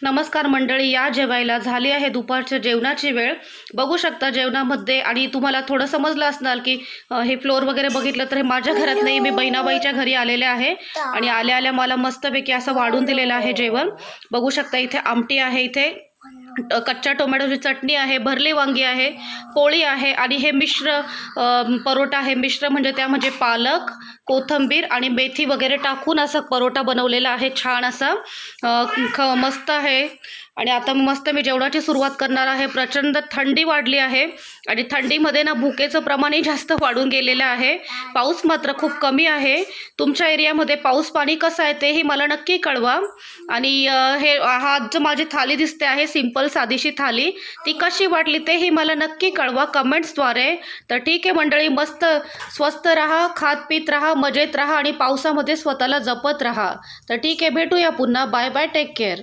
नमस्कार मंडळी, या जेवायला झाली आहे दुपारच्या जेवणाची वेळ. बघू शकता जेवणामध्ये आणि तुम्हाला थोडं समजलं असणार की हे फ्लोअर वगैरे बघितलं तर हे माझ्या घरात नाही, मी बहिणाबाईच्या घरी आलेले आहे आणि आल्या आल्या मला मस्तपैकी असं वाढून दिलेलं आहे जेवण. बघू शकता इथे आमटी आहे, इथे कच्च्या टोमॅटोची चटणी आहे, भरली वांगी आहे, पोळी आहे आणि हे मिश्र परोठा आहे. मिश्र म्हणजे त्यामध्ये पालक, कोथिंबीर आणि मेथी वगैरे टाकून असा परोठा बनवलेला आहे. छान असा मस्त आहे. आणि आता मी जेवणाची सुरुवात करणार आहे. प्रचंड थंडी वाढली आहे आणि थंडीमध्ये ना भुकेचं प्रमाणही जास्त वाढून गेलेलं आहे. पाऊस मात्र खूप कमी आहे. तुमच्या एरियामध्ये पाऊस पाणी कसं आहे तेही मला नक्की कळवा. आणि हा जो माझी थाली दिसते आहे सिंपल साधीशी थाली, ती कशी वाटली तेही मला नक्की कळवा कमेंट्सद्वारे. तर ठीक आहे मंडळी, मस्त स्वस्त राहा, खात पीत राहा, मजेत राहा आणि पावसामध्ये स्वतःला जपत राहा. तर ठीक आहे, भेटूया पुन्हा. Bye bye, take care.